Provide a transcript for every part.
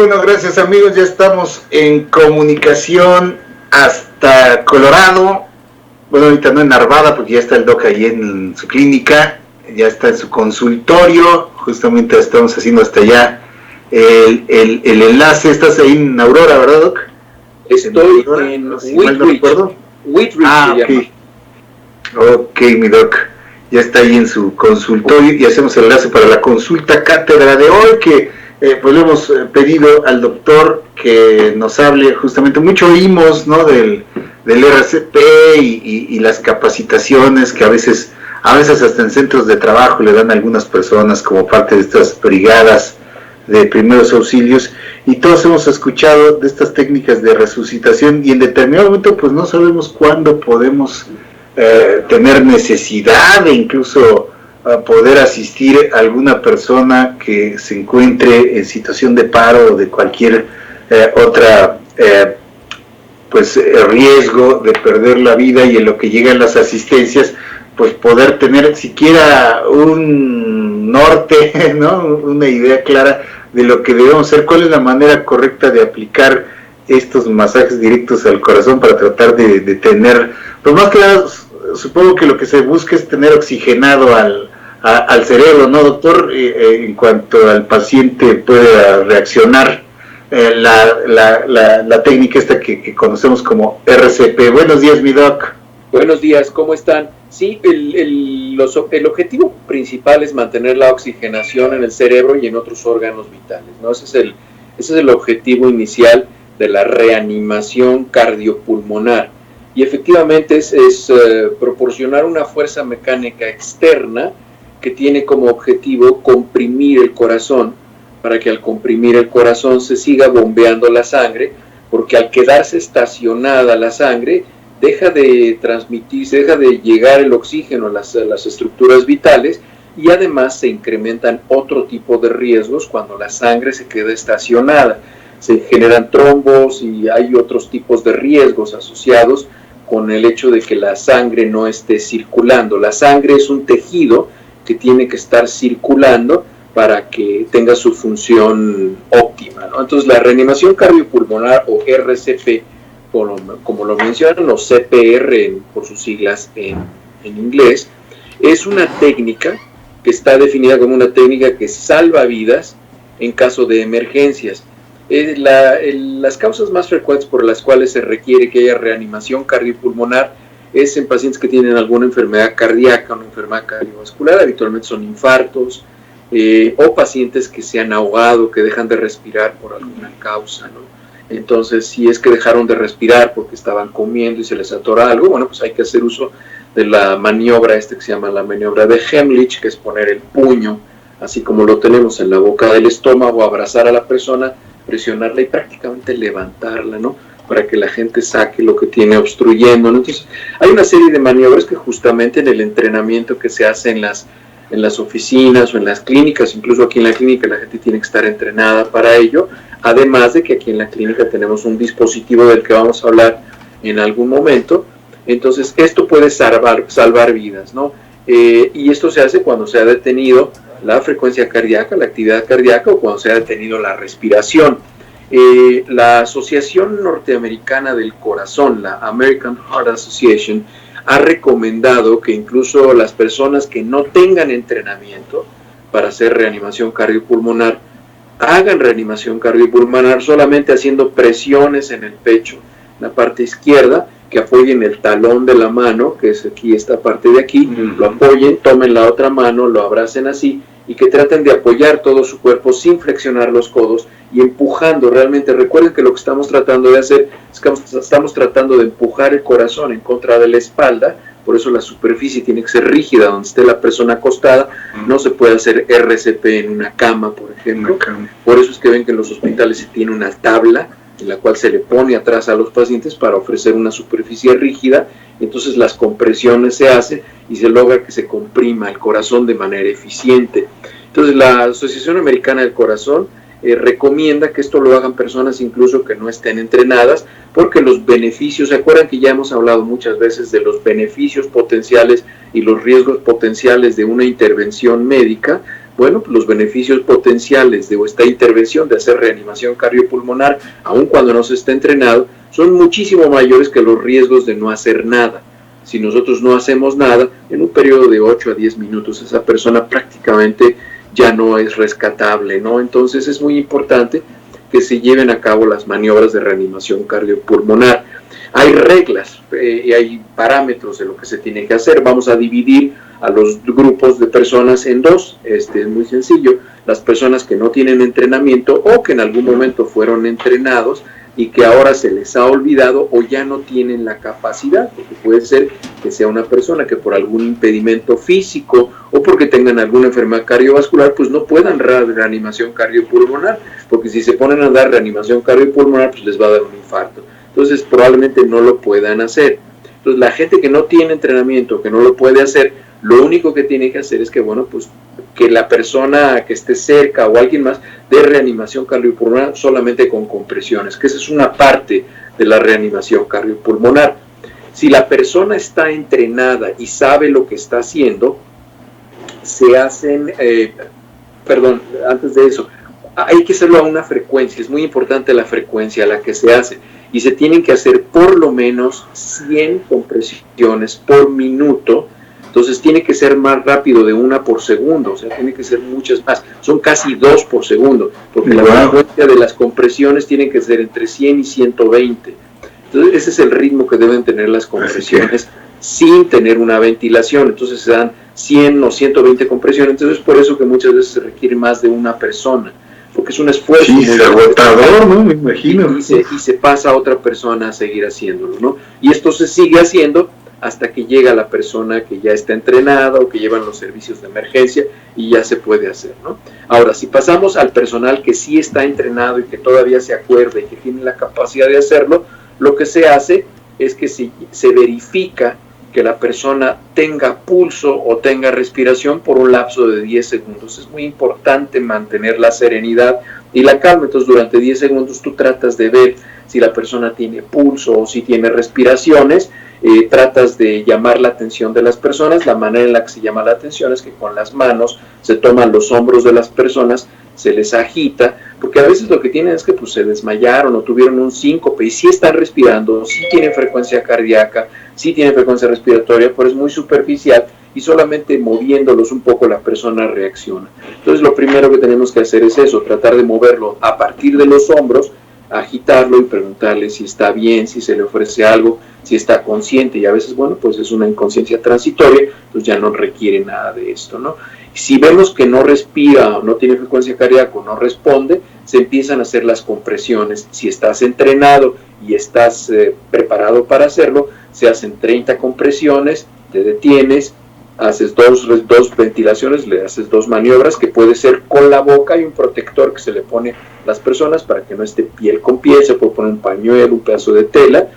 Bueno, gracias amigos, ya estamos en comunicación hasta Colorado. Bueno, ahorita no en Arvada porque ya está el doc ahí en su clínica, ya está en su consultorio, justamente estamos haciendo hasta allá el enlace. Estás ahí en Aurora, ¿verdad, doc? Estoy en Wheatridge. Ok, mi doc, ya está ahí en su consultorio y hacemos el enlace para la consulta cátedra de hoy, que pues le hemos pedido al doctor que nos hable justamente, mucho oímos, ¿no?, del RCP y las capacitaciones que a veces hasta en centros de trabajo le dan a algunas personas como parte de estas brigadas de primeros auxilios, y todos hemos escuchado de estas técnicas de resucitación, y en determinado momento pues no sabemos cuándo podemos tener necesidad de incluso poder asistir a alguna persona que se encuentre en situación de paro o de cualquier otra riesgo de perder la vida, y en lo que llegan las asistencias pues poder tener siquiera un norte, ¿no?, una idea clara de lo que debemos hacer, cuál es la manera correcta de aplicar estos masajes directos al corazón para tratar de tener, pues más que nada, supongo que lo que se busca es tener oxigenado al cerebro, ¿no, doctor? En cuanto al paciente pueda reaccionar, la técnica esta que conocemos como RCP. Buenos días, mi doc. Buenos días, ¿cómo están? Sí, el objetivo principal es mantener la oxigenación en el cerebro y en otros órganos vitales, ¿no? Ese es el objetivo inicial de la reanimación cardiopulmonar. Y efectivamente es proporcionar una fuerza mecánica externa que tiene como objetivo comprimir el corazón, para que al comprimir el corazón se siga bombeando la sangre, porque al quedarse estacionada la sangre, deja de transmitirse, deja de llegar el oxígeno a las estructuras vitales, y además se incrementan otro tipo de riesgos cuando la sangre se queda estacionada. Se generan trombos y hay otros tipos de riesgos asociados con el hecho de que la sangre no esté circulando. La sangre es un tejido que tiene que estar circulando para que tenga su función óptima, ¿no? Entonces la reanimación cardiopulmonar, o RCP, como lo mencionan, o CPR por sus siglas en inglés, es una técnica que está definida como una técnica que salva vidas en caso de emergencias. Las causas más frecuentes por las cuales se requiere que haya reanimación cardiopulmonar es en pacientes que tienen alguna enfermedad cardíaca, una enfermedad cardiovascular. Habitualmente son infartos, o pacientes que se han ahogado, que dejan de respirar por alguna causa, ¿no? Entonces, si es que dejaron de respirar porque estaban comiendo y se les atora algo, bueno, pues hay que hacer uso de la maniobra que se llama la maniobra de Heimlich, que es poner el puño, así como lo tenemos en la boca del estómago, abrazar a la persona, presionarla y prácticamente levantarla, ¿no?, para que la gente saque lo que tiene obstruyendo, ¿no? Entonces, hay una serie de maniobras que justamente en el entrenamiento que se hace en las oficinas o en las clínicas, incluso aquí en la clínica la gente tiene que estar entrenada para ello, además de que aquí en la clínica tenemos un dispositivo del que vamos a hablar en algún momento. Entonces esto puede salvar vidas, ¿no? Y esto se hace cuando se ha detenido la frecuencia cardíaca, la actividad cardíaca, o cuando se ha detenido la respiración. La Asociación Norteamericana del Corazón, la American Heart Association, ha recomendado que incluso las personas que no tengan entrenamiento para hacer reanimación cardiopulmonar hagan reanimación cardiopulmonar solamente haciendo presiones en el pecho, en la parte izquierda, que apoyen el talón de la mano, que es aquí, esta parte de aquí, lo apoyen, tomen la otra mano, lo abracen así, y que traten de apoyar todo su cuerpo sin flexionar los codos y empujando realmente. Recuerden que lo que estamos tratando de hacer es que estamos tratando de empujar el corazón en contra de la espalda. Por eso la superficie tiene que ser rígida donde esté la persona acostada. No se puede hacer RCP en una cama, por ejemplo. Por eso es que ven que en los hospitales se tiene una tabla en la cual se le pone atrás a los pacientes para ofrecer una superficie rígida. Entonces las compresiones se hacen y se logra que se comprima el corazón de manera eficiente. Entonces la Asociación Americana del Corazón recomienda que esto lo hagan personas incluso que no estén entrenadas, porque los beneficios, ¿se acuerdan que ya hemos hablado muchas veces de los beneficios potenciales y los riesgos potenciales de una intervención médica? bueno, los beneficios potenciales de esta intervención de hacer reanimación cardiopulmonar, aun cuando no se está entrenado, son muchísimo mayores que los riesgos de no hacer nada. Si nosotros no hacemos nada, en un periodo de 8 a 10 minutos, esa persona prácticamente ya no es rescatable, ¿no? Entonces es muy importante que se lleven a cabo las maniobras de reanimación cardiopulmonar. Hay reglas y hay parámetros de lo que se tiene que hacer. Vamos a dividir a los grupos de personas en dos. Es muy sencillo. Las personas que no tienen entrenamiento o que en algún momento fueron entrenados y que ahora se les ha olvidado o ya no tienen la capacidad, porque puede ser que sea una persona que por algún impedimento físico o porque tengan alguna enfermedad cardiovascular, pues no puedan dar reanimación cardiopulmonar, porque si se ponen a dar reanimación cardiopulmonar, pues les va a dar un infarto. Entonces probablemente no lo puedan hacer. Entonces la gente que no tiene entrenamiento, que no lo puede hacer, lo único que tiene que hacer es que, bueno, pues que la persona que esté cerca o alguien más dé reanimación cardiopulmonar solamente con compresiones, que esa es una parte de la reanimación cardiopulmonar. Si la persona está entrenada y sabe lo que está haciendo, se hacen, antes de eso, hay que hacerlo a una frecuencia, es muy importante la frecuencia a la que se hace, y se tienen que hacer por lo menos 100 compresiones por minuto. Entonces tiene que ser más rápido, de 1 por segundo, o sea, tiene que ser muchas más, son casi 2 por segundo, porque la frecuencia de las compresiones tiene que ser entre 100 y 120. Entonces ese es el ritmo que deben tener las compresiones sin tener una ventilación. Entonces se dan 100 o 120 compresiones, entonces es por eso que muchas veces se requiere más de una persona, porque es un esfuerzo muy agotador, ¿no? Me imagino. Y se pasa a otra persona a seguir haciéndolo, ¿no? Y esto se sigue haciendo hasta que llega la persona que ya está entrenada o que llevan los servicios de emergencia y ya se puede hacer, ¿no? Ahora, si pasamos al personal que sí está entrenado y que todavía se acuerda y que tiene la capacidad de hacerlo, lo que se hace es que se verifica que la persona tenga pulso o tenga respiración por un lapso de 10 segundos. Es muy importante mantener la serenidad y la calma. Entonces, durante 10 segundos tú tratas de ver si la persona tiene pulso o si tiene respiraciones. Tratas de llamar la atención de las personas. La manera en la que se llama la atención es que con las manos se toman los hombros de las personas, se les agita, porque a veces lo que tienen es que pues, se desmayaron o tuvieron un síncope y sí están respirando, sí tienen frecuencia cardíaca, sí tienen frecuencia respiratoria, pero es muy superficial y solamente moviéndolos un poco la persona reacciona. Entonces lo primero que tenemos que hacer es eso, tratar de moverlo a partir de los hombros, agitarlo y preguntarle si está bien, si se le ofrece algo, si está consciente, y a veces, bueno, pues es una inconsciencia transitoria, pues ya no requiere nada de esto, ¿no? Si vemos que no respira o no tiene frecuencia cardíaca o no responde, se empiezan a hacer las compresiones. Si estás entrenado y estás preparado para hacerlo, se hacen 30 compresiones, te detienes, haces dos ventilaciones, le haces 2 maniobras, que puede ser con la boca y un protector que se le pone a las personas para que no esté piel con piel, se puede poner un pañuelo, un pedazo de tela.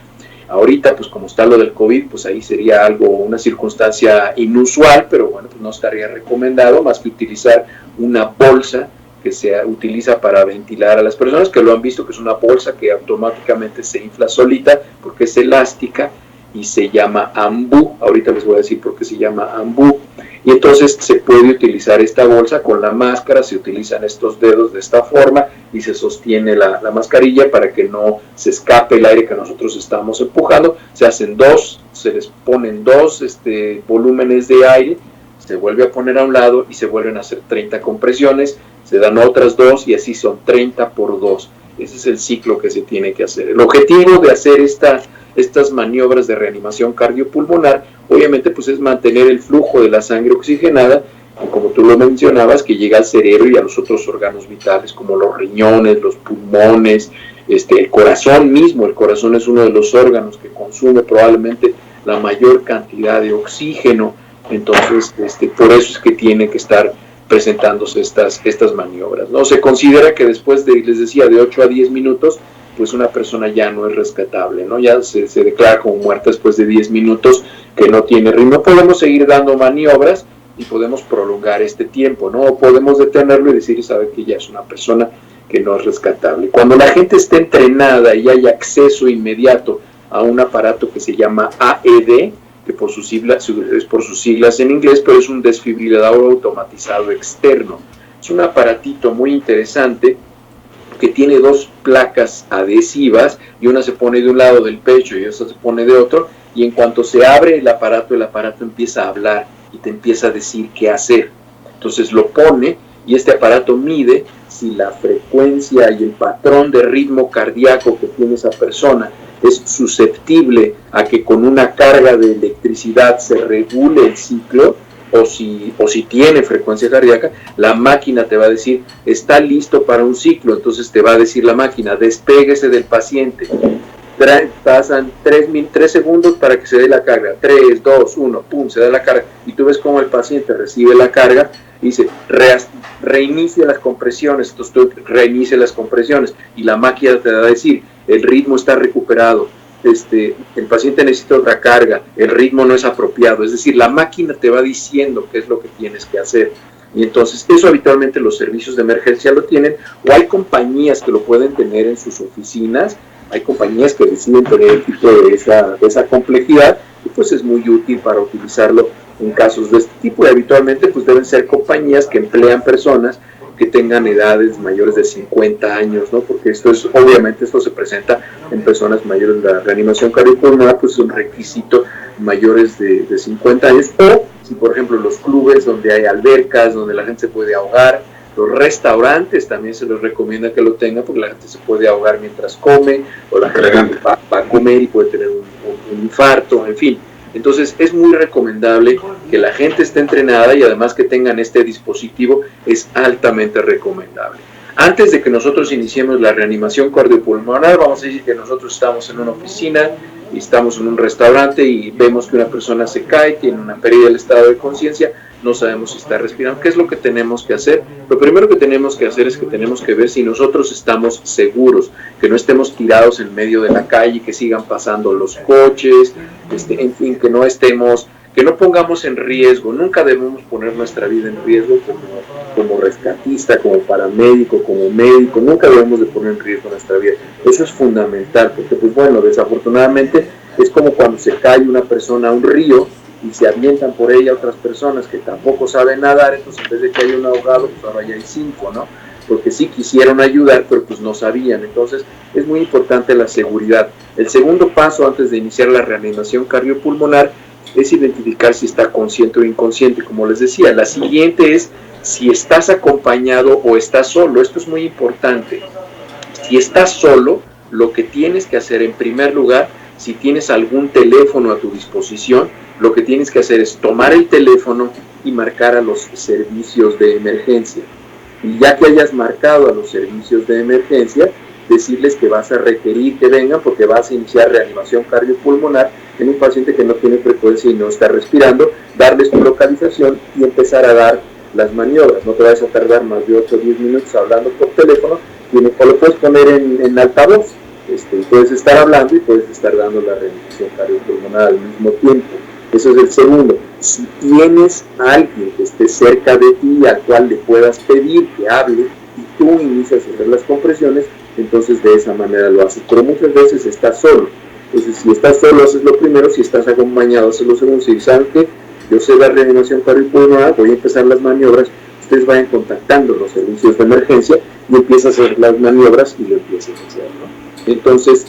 Ahorita, pues como está lo del COVID, pues ahí sería una circunstancia inusual, pero bueno, pues no estaría recomendado más que utilizar una bolsa que se utiliza para ventilar a las personas, que lo han visto, que es una bolsa que automáticamente se infla solita porque es elástica y se llama AMBU. Ahorita les voy a decir por qué se llama AMBU. Y entonces se puede utilizar esta bolsa con la máscara, se utilizan estos dedos de esta forma y se sostiene la mascarilla para que no se escape el aire que nosotros estamos empujando. Se hacen se les ponen 2 volúmenes de aire, se vuelve a poner a un lado y se vuelven a hacer 30 compresiones, se dan otras 2 y así son 30 por 2. Ese es el ciclo que se tiene que hacer. El objetivo de hacer estas maniobras de reanimación cardiopulmonar, obviamente, pues es mantener el flujo de la sangre oxigenada, como tú lo mencionabas, que llega al cerebro y a los otros órganos vitales, como los riñones, los pulmones, el corazón mismo. El corazón es uno de los órganos que consume probablemente la mayor cantidad de oxígeno. Entonces, por eso es que tiene que estar presentándose estas maniobras, ¿no? Se considera que después les decía, de 8 a 10 minutos, pues una persona ya no es rescatable, ¿no? Ya se declara como muerta después de 10 minutos, que no tiene ritmo. Podemos seguir dando maniobras y podemos prolongar este tiempo, ¿no? O podemos detenerlo y decir, sabe que ya es una persona que no es rescatable. Cuando la gente esté entrenada y hay acceso inmediato a un aparato que se llama AED, que es por sus siglas en inglés, pero es un desfibrilador automatizado externo. Es un aparatito muy interesante que tiene dos placas adhesivas, y una se pone de un lado del pecho y otra se pone de otro, y en cuanto se abre el aparato empieza a hablar y te empieza a decir qué hacer. Entonces lo pone, y este aparato mide si la frecuencia y el patrón de ritmo cardíaco que tiene esa persona es susceptible a que con una carga de electricidad se regule el ciclo, o si tiene frecuencia cardíaca. La máquina te va a decir, está listo para un ciclo. Entonces te va a decir la máquina, despéguese del paciente. Pasan 3 segundos para que se dé la carga. 3, 2, 1, pum, se da la carga. Y tú ves cómo el paciente recibe la carga y dice, reinicia las compresiones. Entonces tú reinicia las compresiones y la máquina te va a decir, el ritmo está recuperado. El paciente necesita otra carga, el ritmo no es apropiado. Es decir, la máquina te va diciendo qué es lo que tienes que hacer. Y entonces eso habitualmente los servicios de emergencia lo tienen, o hay compañías que lo pueden tener en sus oficinas. Hay compañías que deciden tener el tipo de esa complejidad, y pues es muy útil para utilizarlo en casos de este tipo. Y habitualmente pues deben ser compañías que emplean personas que tengan edades mayores de 50 años, ¿no? Porque obviamente esto se presenta en personas mayores. La reanimación cardiopulmonar pues es un requisito mayores de 50 años, o si por ejemplo los clubes donde hay albercas, donde la gente se puede ahogar, los restaurantes también se les recomienda que lo tengan, porque la gente se puede ahogar mientras come, o la gente va a comer y puede tener un infarto, en fin. Entonces es muy recomendable que la gente esté entrenada, y además que tengan este dispositivo es altamente recomendable. Antes de que nosotros iniciemos la reanimación cardiopulmonar, vamos a decir que nosotros estamos en una oficina y estamos en un restaurante y vemos que una persona se cae, tiene una pérdida del estado de conciencia, no sabemos si está respirando. ¿Qué es lo que tenemos que hacer? Lo primero que tenemos que hacer es que tenemos que ver si nosotros estamos seguros, que no estemos tirados en medio de la calle, que sigan pasando los coches, en fin, que no pongamos en riesgo. Nunca debemos poner nuestra vida en riesgo como rescatista, como paramédico, como médico. Nunca debemos de poner en riesgo nuestra vida. Eso es fundamental, porque pues bueno, desafortunadamente es como cuando se cae una persona a un río y se avientan por ella otras personas que tampoco saben nadar. Entonces en vez de que haya un ahogado, pues ahora ya hay 5, ¿no? Porque sí quisieron ayudar, pero pues no sabían. Entonces es muy importante la seguridad. El segundo paso antes de iniciar la reanimación cardiopulmonar es identificar si está consciente o inconsciente. Como les decía, la siguiente es si estás acompañado o estás solo. Esto es muy importante. Si estás solo, lo que tienes que hacer en primer lugar, si tienes algún teléfono a tu disposición, lo que tienes que hacer es tomar el teléfono y marcar a los servicios de emergencia. Y ya que hayas marcado a los servicios de emergencia, decirles que vas a requerir que vengan, porque vas a iniciar reanimación cardiopulmonar en un paciente que no tiene frecuencia y no está respirando, darles tu localización y empezar a dar las maniobras. No te vas a tardar más de 8 o 10 minutos hablando por teléfono, o lo puedes poner en altavoz, puedes estar hablando y puedes estar dando la reanimación cardiopulmonar al mismo tiempo. Eso es el segundo. Si tienes a alguien que esté cerca de ti, al cual le puedas pedir que hable, y tú inicias a hacer las compresiones, entonces de esa manera lo haces. Pero muchas veces estás solo. Entonces si estás solo haces lo primero, si estás acompañado haces lo segundo. Si saben que yo sé la reanimación cardiopulmonar, voy a empezar las maniobras, ustedes vayan contactando los servicios de emergencia y empiezan a hacer las maniobras y lo empiezan a hacer, ¿no? Entonces,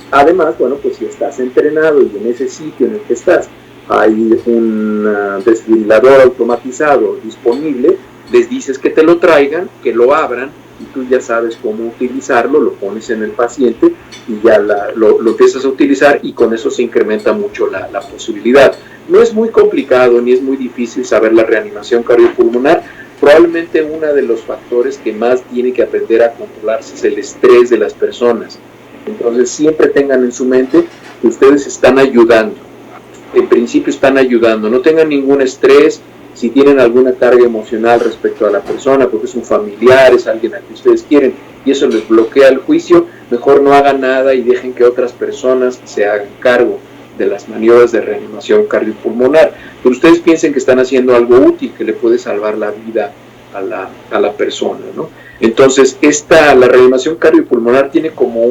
además, bueno, pues si estás entrenado y en ese sitio en el que estás hay un desfibrilador automatizado disponible, les dices que te lo traigan, que lo abran, y tú ya sabes cómo utilizarlo, lo pones en el paciente y ya lo empiezas a utilizar, y con eso se incrementa mucho la posibilidad. No es muy complicado ni es muy difícil saber la reanimación cardiopulmonar. Probablemente uno de los factores que más tiene que aprender a controlarse es el estrés de las personas. Entonces siempre tengan en su mente que ustedes están ayudando. En principio están ayudando, no tengan ningún estrés. Si tienen alguna carga emocional respecto a la persona, porque es un familiar, es alguien a quien ustedes quieren, y eso les bloquea el juicio, mejor no hagan nada y dejen que otras personas se hagan cargo de las maniobras de reanimación cardiopulmonar. Pero ustedes piensen que están haciendo algo útil, que le puede salvar la vida a la persona, ¿no? Entonces, la reanimación cardiopulmonar tiene como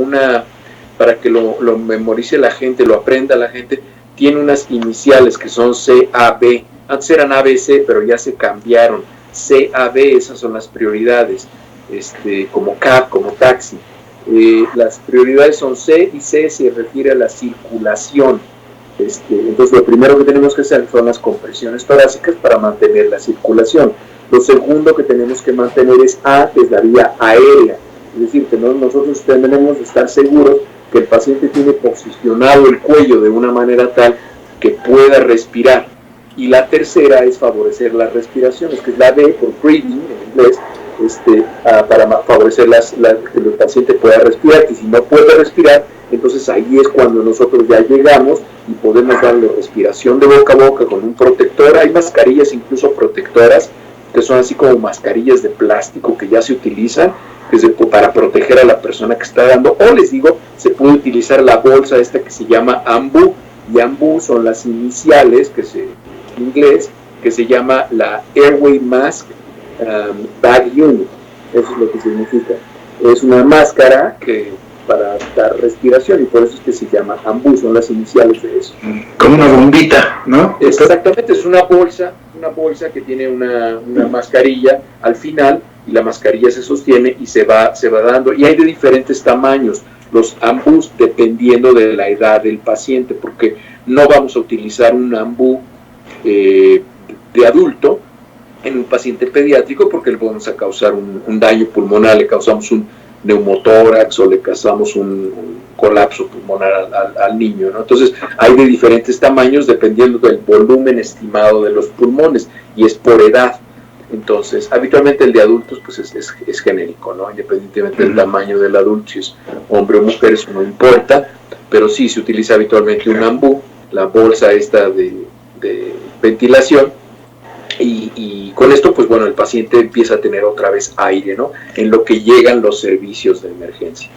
para que lo memorice la gente, lo aprenda la gente, tiene unas iniciales que son CAB. Antes eran ABC, pero ya se cambiaron. CAB, esas son las prioridades, como cab, como taxi. Las prioridades son C, y C se refiere a la circulación. Entonces lo primero que tenemos que hacer son las compresiones torácicas para mantener la circulación. Lo segundo que tenemos que mantener es A, que es la vía aérea. Es decir, que nosotros tenemos que estar seguros que el paciente tiene posicionado el cuello de una manera tal que pueda respirar. Y la tercera es favorecer las respiraciones, que es la B, por breathing en inglés, para favorecer que el paciente pueda respirar. Y si no puede respirar, entonces ahí es cuando nosotros ya llegamos y podemos darle respiración de boca a boca con un protector. Hay mascarillas incluso protectoras, que son así como mascarillas de plástico que ya se utilizan para proteger a la persona que está dando. O les digo, se puede utilizar la bolsa esta que se llama AMBU, y AMBU son las iniciales en inglés, que se llama la Airway Mask Bag Unit. Eso es lo que significa. Es una máscara para dar respiración, y por eso es que se llama AMBU, son las iniciales de eso. Como una bombita, ¿no? Exactamente, es una bolsa que tiene una mascarilla al final, y la mascarilla se sostiene y se va dando, y hay de diferentes tamaños los AMBUs dependiendo de la edad del paciente, porque no vamos a utilizar un AMBU de adulto en un paciente pediátrico, porque le vamos a causar un daño pulmonar, le causamos un neumotórax o le causamos un colapso pulmonar al niño, ¿no? Entonces hay de diferentes tamaños dependiendo del volumen estimado de los pulmones, y es por edad. Entonces habitualmente el de adultos pues es genérico, ¿no? Independientemente del tamaño del adulto, si es hombre o mujer, eso no importa, pero sí se utiliza habitualmente un AMBU, la bolsa esta de ventilación, y con esto pues bueno, el paciente empieza a tener otra vez aire, ¿no? En lo que llegan los servicios de emergencia.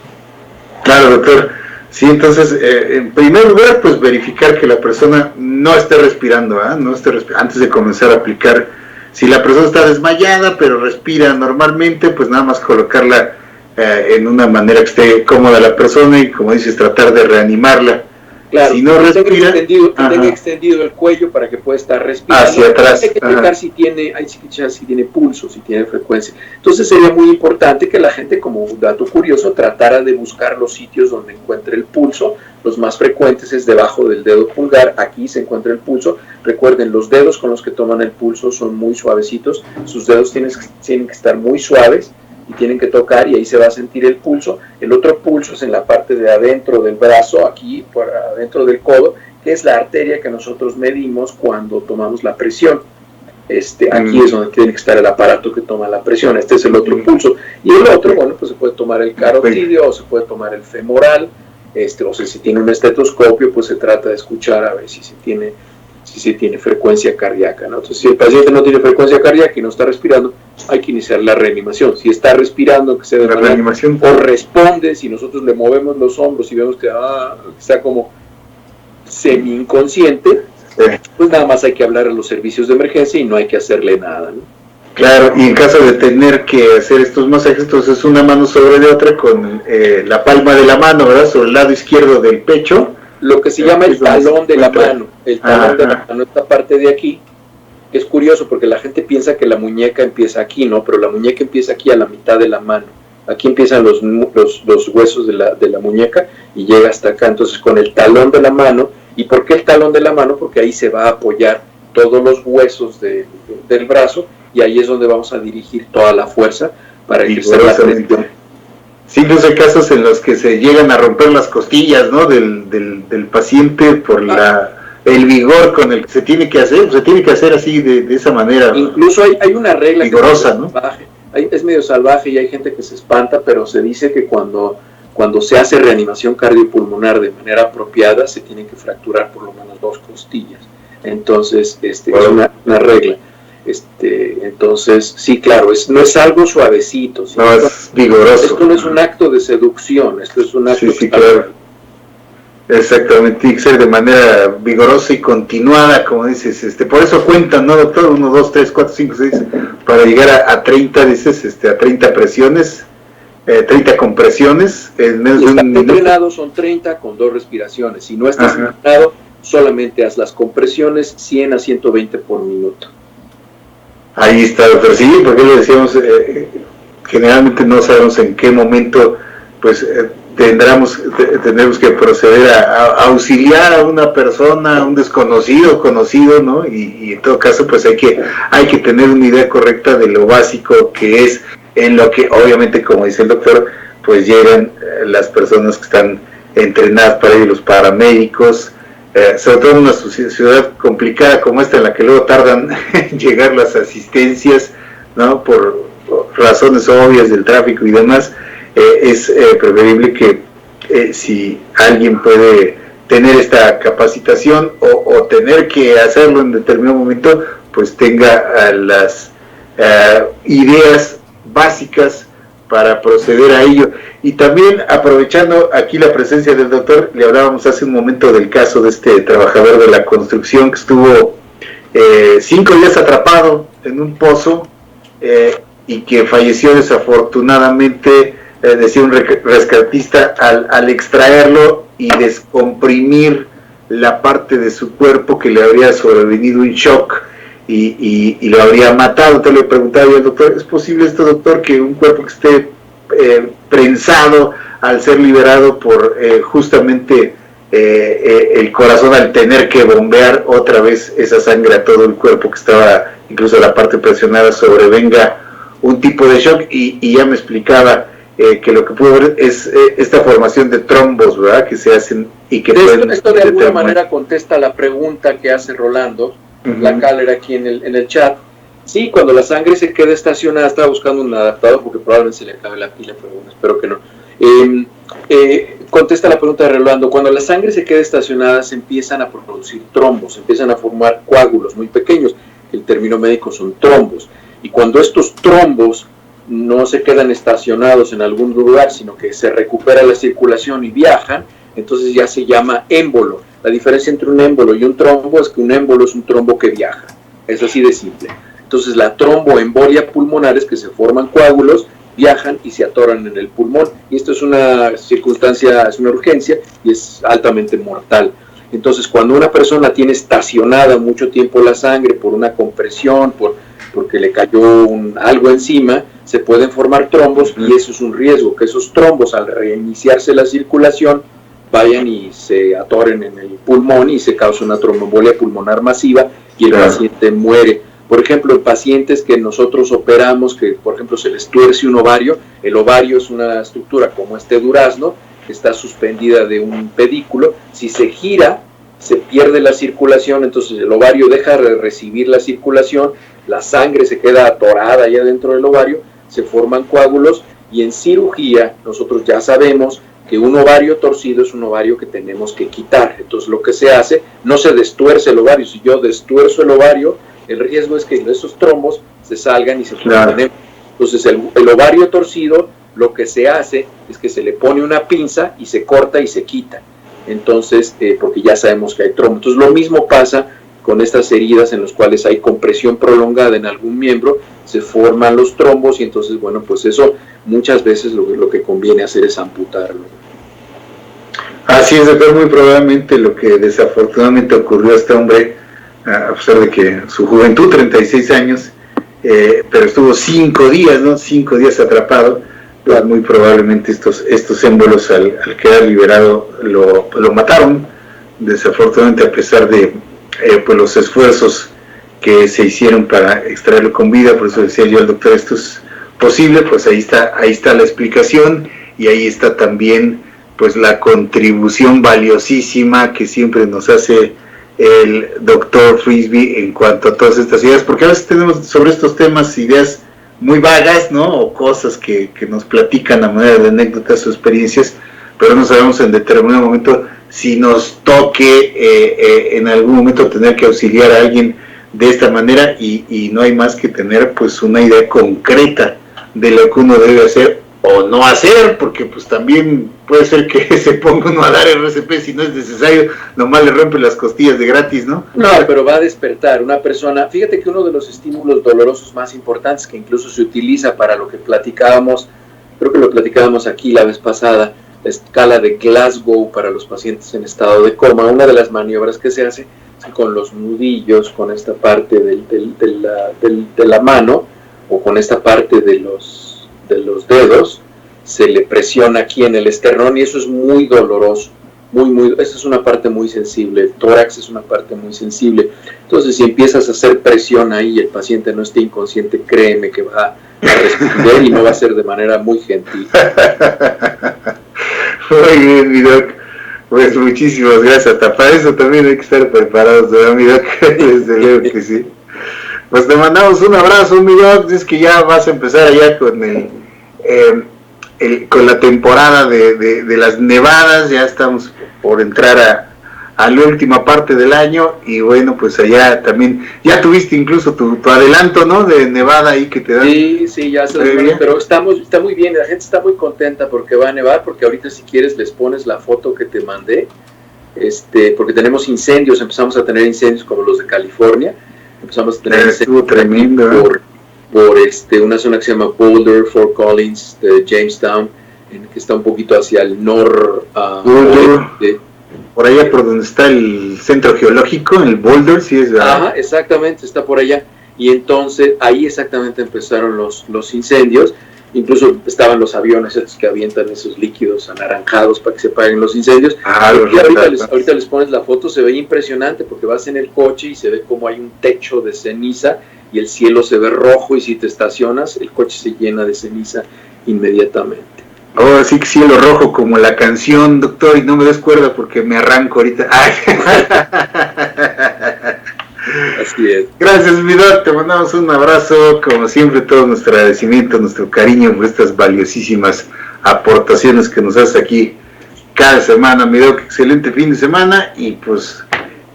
Claro, doctor. Sí, entonces, en primer lugar, pues verificar que la persona no esté respirando, antes de comenzar a aplicar. Si la persona está desmayada, pero respira normalmente, pues nada más colocarla en una manera que esté cómoda la persona, y como dices, tratar de reanimarla. Claro, si no respira, tenga extendido el cuello para que pueda estar respirando. Hacia atrás. Hay que checar si tiene pulso, si tiene frecuencia. Entonces sería muy importante que la gente, como un dato curioso, tratara de buscar los sitios donde encuentre el pulso. Los más frecuentes es debajo del dedo pulgar, aquí se encuentra el pulso. Recuerden, los dedos con los que toman el pulso son muy suavecitos, sus dedos tienen que estar muy suaves, y tienen que tocar, y ahí se va a sentir el pulso. El otro pulso es en la parte de adentro del brazo, aquí por adentro del codo, que es la arteria que nosotros medimos cuando tomamos la presión. Aquí es donde tiene que estar el aparato que toma la presión. Este es el otro pulso. Y el otro, bueno, pues se puede tomar el carotidio, o se puede tomar el femoral, o sea, si tiene un estetoscopio, pues se trata de escuchar a ver si se tiene frecuencia cardíaca, ¿no? Entonces, si el paciente no tiene frecuencia cardíaca y no está respirando, hay que iniciar la reanimación. Si está respirando, que sea de la reanimación, o responde, si nosotros le movemos los hombros y vemos que está como semi-inconsciente, pues nada más hay que hablar a los servicios de emergencia y no hay que hacerle nada, ¿no? Claro, y en caso de tener que hacer estos masajes, entonces una mano sobre la otra con la palma de la mano, ¿verdad? Sobre el lado izquierdo del pecho. Lo que se llama el talón de la mano. El talón de la mano, esta parte de aquí. Es curioso porque la gente piensa que la muñeca empieza aquí, ¿no? Pero la muñeca empieza aquí a la mitad de la mano. Aquí empiezan los huesos de la muñeca y llega hasta acá. Entonces con el talón de la mano. ¿Y por qué el talón de la mano? Porque ahí se va a apoyar todos los huesos del brazo, y ahí es donde vamos a dirigir toda la fuerza para ejercer la presión. Sí, no sé casos en los que se llegan a romper las costillas, ¿no? del paciente por el vigor con el que se tiene que hacer así de esa manera. Incluso hay una regla vigorosa, que es medio salvaje, y hay gente que se espanta, pero se dice que cuando se hace reanimación cardiopulmonar de manera apropiada, se tienen que fracturar por lo menos 2 costillas. Entonces, es una regla. Entonces, sí, claro, no es algo suavecito. ¿Sí? No, es vigoroso. Esto no es un acto de seducción, esto es un acto claro. Exactamente, tiene que ser de manera vigorosa y continuada, como dices. Por eso cuentan, ¿no, doctor? 1, 2, 3, 4, 5, 6, para llegar a 30, dices, a 30 presiones, 30 compresiones en menos de un minuto. Entrenado son 30 con 2 respiraciones. Si no estás entrenado, solamente haz las compresiones 100 a 120 por minuto. Ahí está, doctor. Sí, porque lo decíamos, generalmente no sabemos en qué momento pues tendremos que proceder a auxiliar a una persona, a un desconocido, conocido, ¿no? Y en todo caso pues hay que tener una idea correcta de lo básico que es, en lo que obviamente, como dice el doctor, pues llegan las personas que están entrenadas para ello, los paramédicos, sobre todo en una ciudad complicada como esta, en la que luego tardan en llegar las asistencias, ¿no? Por razones obvias del tráfico y demás. Es preferible que si alguien puede tener esta capacitación o tener que hacerlo en determinado momento, pues tenga las ideas básicas para proceder a ello. Y también, aprovechando aquí la presencia del doctor, le hablábamos hace un momento del caso de este trabajador de la construcción que estuvo 5 días atrapado en un pozo y que falleció desafortunadamente, decía un rescatista, al extraerlo y descomprimir la parte de su cuerpo que le habría sobrevenido un shock y lo habría matado. Entonces le preguntaba yo al doctor, ¿es posible esto, doctor, que un cuerpo que esté prensado al ser liberado por justamente el corazón, al tener que bombear otra vez esa sangre a todo el cuerpo que estaba, incluso la parte presionada, sobrevenga un tipo de shock? Y ya me explicaba que lo que pudo ver es esta formación de trombos, ¿verdad?, que se hacen y que esto de alguna manera contesta la pregunta que hace Rolando, la Caller, aquí en el chat. Sí, cuando la sangre se queda estacionada, estaba buscando un adaptador porque probablemente se le acabe la pila, pero bueno, espero que no. Contesta la pregunta de Rolando. Cuando la sangre se queda estacionada, se empiezan a producir trombos, se empiezan a formar coágulos muy pequeños. El término médico son trombos. Y cuando estos trombos no se quedan estacionados en algún lugar, sino que se recupera la circulación y viajan, entonces ya se llama émbolo. La diferencia entre un émbolo y un trombo es que un émbolo es un trombo que viaja. Es así de simple. Entonces la tromboembolia pulmonar es que se forman coágulos, viajan y se atoran en el pulmón. Y esto es una circunstancia, es una urgencia y es altamente mortal. Entonces cuando una persona tiene estacionada mucho tiempo la sangre por una compresión, porque le cayó algo encima, se pueden formar trombos y eso es un riesgo, que esos trombos al reiniciarse la circulación vayan y se atoren en el pulmón y se causa una tromboembolia pulmonar masiva y el paciente muere. Por ejemplo, en pacientes que nosotros operamos, que por ejemplo se les tuerce un ovario, el ovario es una estructura como este durazno, que está suspendida de un pedículo, si se gira, se pierde la circulación, entonces el ovario deja de recibir la circulación, la sangre se queda atorada allá dentro del ovario, se forman coágulos y en cirugía nosotros ya sabemos que un ovario torcido es un ovario que tenemos que quitar. Entonces lo que se hace, no se destuerce el ovario. Si yo destuerzo el ovario, el riesgo es que esos trombos se salgan y se formen. Entonces el ovario torcido, lo que se hace es que se le pone una pinza y se corta y se quita. Entonces, porque ya sabemos que hay trombos. Entonces lo mismo pasa con estas heridas en las cuales hay compresión prolongada en algún miembro, se forman los trombos y entonces, bueno, pues eso muchas veces lo que conviene hacer es amputarlo. Así es, doctor, muy probablemente lo que desafortunadamente ocurrió a este hombre, a pesar de que su juventud, 36 años, pero estuvo 5 días, ¿no? 5 días atrapado, pues muy probablemente estos émbolos al quedar liberado lo mataron, desafortunadamente, a pesar de pues los esfuerzos que se hicieron para extraerlo con vida. Por eso decía yo al doctor, esto es posible. Pues ahí está la explicación y ahí está también pues la contribución valiosísima que siempre nos hace el doctor Frisby en cuanto a todas estas ideas, porque a veces tenemos sobre estos temas ideas muy vagas, ¿no? O cosas que nos platican a manera de anécdotas o experiencias, pero no sabemos en determinado momento si nos toque en algún momento tener que auxiliar a alguien de esta manera, y no hay más que tener pues una idea concreta de lo que uno debe hacer o no hacer, porque pues también puede ser que se ponga uno a dar RCP si no es necesario, nomás le rompe las costillas de gratis, ¿no? No, pero va a despertar una persona. Fíjate que uno de los estímulos dolorosos más importantes, que incluso se utiliza para lo que platicábamos, creo que lo platicábamos aquí la vez pasada, escala de Glasgow para los pacientes en estado de coma. Una de las maniobras que se hace es que con los nudillos, con esta parte de la mano o con esta parte de los dedos, se le presiona aquí en el esternón y eso es muy doloroso. Esta es una parte muy sensible, el tórax es una parte muy sensible. Entonces, si empiezas a hacer presión ahí y el paciente no esté inconsciente, créeme que va a responder y no va a ser de manera muy gentil. Muy bien, mi doc. Pues muchísimas gracias. Hasta para eso también hay que estar preparados, ¿verdad, mi doc? Desde luego que sí. Pues te mandamos un abrazo, mi doc. Es que ya vas a empezar allá con con la temporada de las nevadas. Ya estamos por entrar a la última parte del año y bueno, pues allá también, ya tuviste incluso tu adelanto, ¿no? De nevada ahí que te dan. Sí, ya se pero está muy bien, la gente está muy contenta porque va a nevar, porque ahorita si quieres les pones la foto que te mandé, porque tenemos incendios, empezamos a tener incendios como los de California, empezamos a tener incendios tremendo, por una zona que se llama Boulder, Fort Collins, de Jamestown, que está un poquito hacia el norte. Por allá por donde está el centro geológico, el Boulder, sí es verdad. Ajá, exactamente, está por allá. Y entonces ahí exactamente empezaron los incendios. Incluso estaban los aviones estos que avientan esos líquidos anaranjados para que se apaguen los incendios. Y ahorita les pones la foto, se ve impresionante porque vas en el coche y se ve como hay un techo de ceniza y el cielo se ve rojo y si te estacionas el coche se llena de ceniza inmediatamente. Oh, sí, cielo rojo como la canción, doctor, y no me des cuerda porque me arranco ahorita. Así es. Gracias, mi doc, te mandamos un abrazo, como siempre todo nuestro agradecimiento, nuestro cariño por estas valiosísimas aportaciones que nos haces aquí cada semana, mi doc. Excelente fin de semana y pues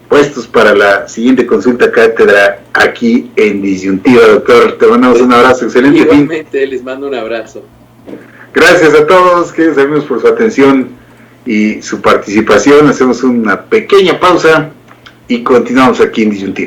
puestos para la siguiente consulta cátedra aquí en Disyuntiva, doctor. Te mandamos un abrazo, excelente fin. Igualmente, les mando un abrazo. Gracias a todos, queridos amigos, por su atención y su participación. Hacemos una pequeña pausa y continuamos aquí en Disyuntiva.